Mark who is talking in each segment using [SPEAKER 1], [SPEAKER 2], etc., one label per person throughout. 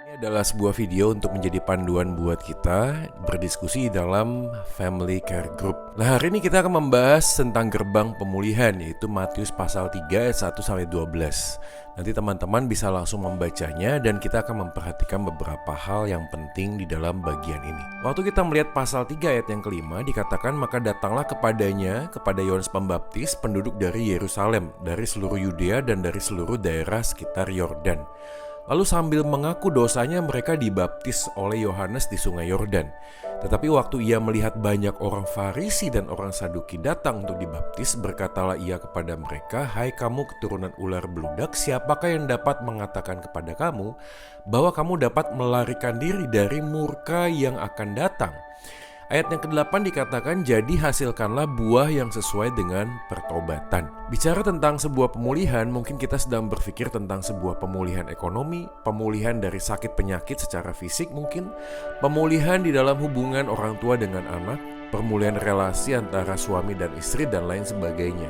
[SPEAKER 1] Ini adalah sebuah video untuk menjadi panduan buat kita berdiskusi dalam Family Care Group. Nah, hari ini kita akan membahas tentang gerbang pemulihan, yaitu Matius pasal 3 ayat 1-12. Nanti teman-teman bisa langsung membacanya dan kita akan memperhatikan beberapa hal yang penting di dalam bagian ini. Waktu kita melihat pasal 3 ayat yang kelima, dikatakan maka datanglah kepada Yohanes Pembaptis, penduduk dari Yerusalem, dari seluruh Yudea dan dari seluruh daerah sekitar Yordan. Lalu sambil mengaku dosanya mereka dibaptis oleh Yohanes di sungai Yordan. Tetapi waktu ia melihat banyak orang Farisi dan orang Saduki datang untuk dibaptis, berkatalah ia kepada mereka, "Hai kamu keturunan ular beludak, siapakah yang dapat mengatakan kepada kamu bahwa kamu dapat melarikan diri dari murka yang akan datang?" Ayat yang ke-8 dikatakan, "Jadi hasilkanlah buah yang sesuai dengan pertobatan." Bicara tentang sebuah pemulihan, mungkin kita sedang berpikir tentang sebuah pemulihan ekonomi, pemulihan dari sakit penyakit secara fisik mungkin, pemulihan di dalam hubungan orang tua dengan anak, pemulihan relasi antara suami dan istri dan lain sebagainya.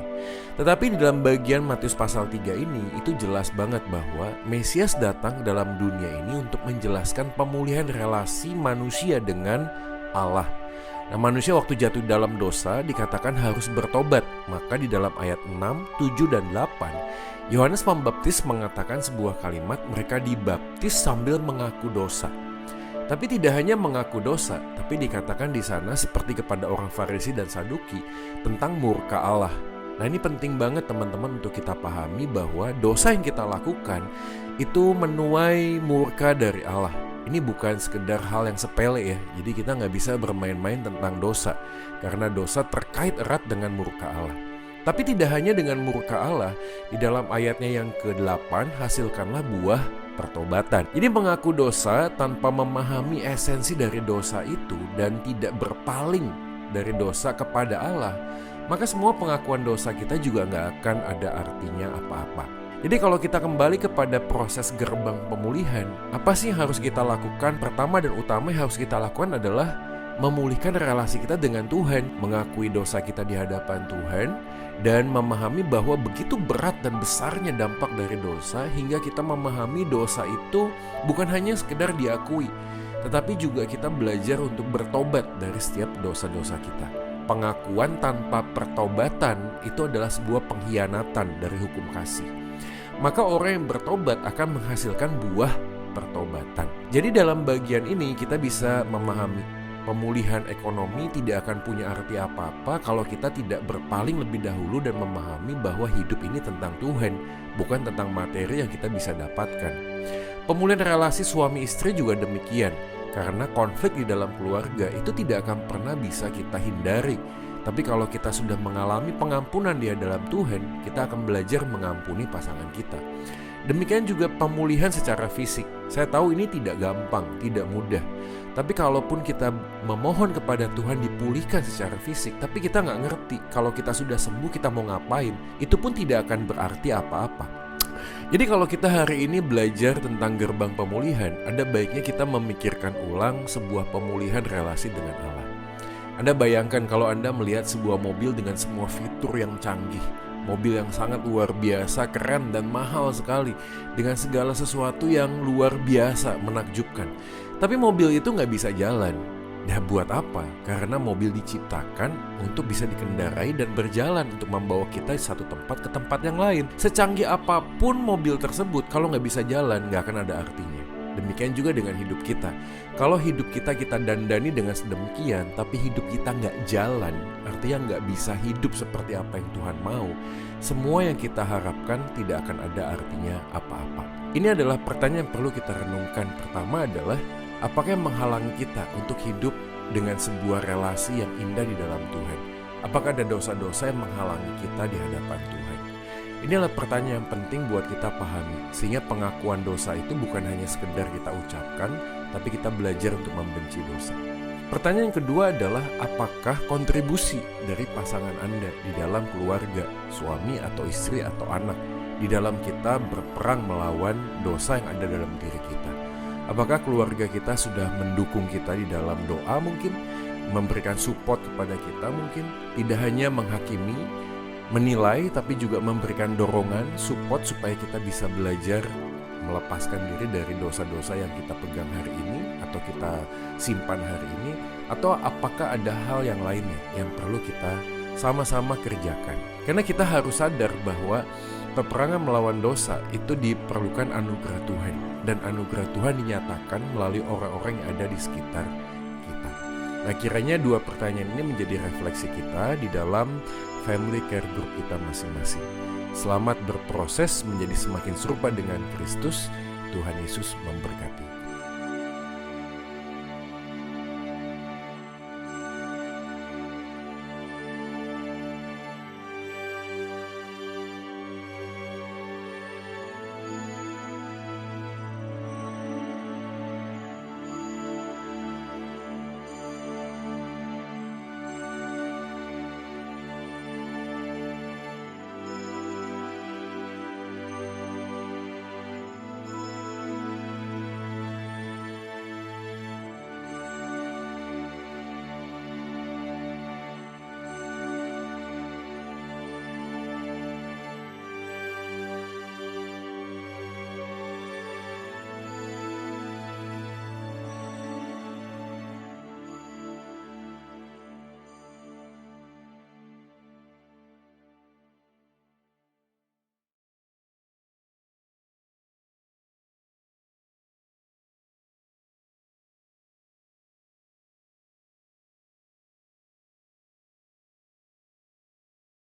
[SPEAKER 1] Tetapi di dalam bagian Matius pasal 3 ini, itu jelas banget bahwa Mesias datang dalam dunia ini untuk menjelaskan pemulihan relasi manusia dengan Allah. Nah, manusia waktu jatuh dalam dosa dikatakan harus bertobat. Maka di dalam ayat 6, 7, dan 8 Yohanes Pembaptis mengatakan sebuah kalimat, mereka dibaptis sambil mengaku dosa. Tapi tidak hanya mengaku dosa, tapi dikatakan di sana seperti kepada orang Farisi dan Saduki tentang murka Allah. Nah, ini penting banget teman-teman untuk kita pahami bahwa dosa yang kita lakukan itu menuai murka dari Allah. Ini bukan sekedar hal yang sepele ya. Jadi kita nggak bisa bermain-main tentang dosa, karena dosa terkait erat dengan murka Allah. Tapi tidak hanya dengan murka Allah, di dalam ayatnya yang ke-8, hasilkanlah buah pertobatan. Jadi mengaku dosa tanpa memahami esensi dari dosa itu dan tidak berpaling dari dosa kepada Allah, maka semua pengakuan dosa kita juga nggak akan ada artinya apa-apa. Jadi kalau kita kembali kepada proses gerbang pemulihan, apa sih yang harus kita lakukan? Pertama dan utama yang harus kita lakukan adalah memulihkan relasi kita dengan Tuhan, mengakui dosa kita di hadapan Tuhan, dan memahami bahwa begitu berat dan besarnya dampak dari dosa, hingga kita memahami dosa itu bukan hanya sekedar diakui, tetapi juga kita belajar untuk bertobat dari setiap dosa-dosa kita. Pengakuan tanpa pertobatan itu adalah sebuah pengkhianatan dari hukum kasih. Maka orang yang bertobat akan menghasilkan buah pertobatan. Jadi dalam bagian ini kita bisa memahami pemulihan ekonomi tidak akan punya arti apa-apa kalau kita tidak berpaling lebih dahulu dan memahami bahwa hidup ini tentang Tuhan, bukan tentang materi yang kita bisa dapatkan. Pemulihan relasi suami istri juga demikian, karena konflik di dalam keluarga itu tidak akan pernah bisa kita hindari. Tapi kalau kita sudah mengalami pengampunan di dalam Tuhan, kita akan belajar mengampuni pasangan kita. Demikian juga pemulihan secara fisik. Saya tahu ini tidak gampang, tidak mudah. Tapi kalaupun kita memohon kepada Tuhan dipulihkan secara fisik, tapi kita nggak ngerti kalau kita sudah sembuh kita mau ngapain, itu pun tidak akan berarti apa-apa. Jadi kalau kita hari ini belajar tentang gerbang pemulihan, ada baiknya kita memikirkan ulang sebuah pemulihan relasi dengan Allah. Anda bayangkan kalau Anda melihat sebuah mobil dengan semua fitur yang canggih, mobil yang sangat luar biasa, keren dan mahal sekali, dengan segala sesuatu yang luar biasa, menakjubkan. Tapi mobil itu nggak bisa jalan. Nah, buat apa? Karena mobil diciptakan untuk bisa dikendarai dan berjalan untuk membawa kita dari satu tempat ke tempat yang lain. Secanggih apapun mobil tersebut, kalau nggak bisa jalan, nggak akan ada artinya. Demikian juga dengan hidup kita. Kalau hidup kita dandani dengan sedemikian, tapi hidup kita nggak jalan, artinya nggak bisa hidup seperti apa yang Tuhan mau, semua yang kita harapkan tidak akan ada artinya apa-apa. Ini adalah pertanyaan yang perlu kita renungkan. Pertama adalah, apakah yang menghalangi kita untuk hidup dengan sebuah relasi yang indah di dalam Tuhan? Apakah ada dosa-dosa yang menghalangi kita di hadapan Tuhan? Inilah pertanyaan yang penting buat kita pahami, sehingga pengakuan dosa itu bukan hanya sekedar kita ucapkan, tapi kita belajar untuk membenci dosa. Pertanyaan yang kedua adalah, apakah kontribusi dari pasangan Anda di dalam keluarga, suami atau istri atau anak, di dalam kita berperang melawan dosa yang ada dalam diri kita? Apakah keluarga kita sudah mendukung kita di dalam doa mungkin, memberikan support kepada kita mungkin, tidak hanya menghakimi, menilai, tapi juga memberikan dorongan, support supaya kita bisa belajar melepaskan diri dari dosa-dosa yang kita pegang hari ini atau kita simpan hari ini, atau apakah ada hal yang lainnya yang perlu kita sama-sama kerjakan. Karena kita harus sadar bahwa peperangan melawan dosa itu diperlukan anugerah Tuhan, dan anugerah Tuhan dinyatakan melalui orang-orang yang ada di sekitar kita. Nah, kiranya dua pertanyaan ini menjadi refleksi kita di dalam family care group kita masing-masing. Selamat berproses menjadi semakin serupa dengan Kristus. Tuhan Yesus memberkati.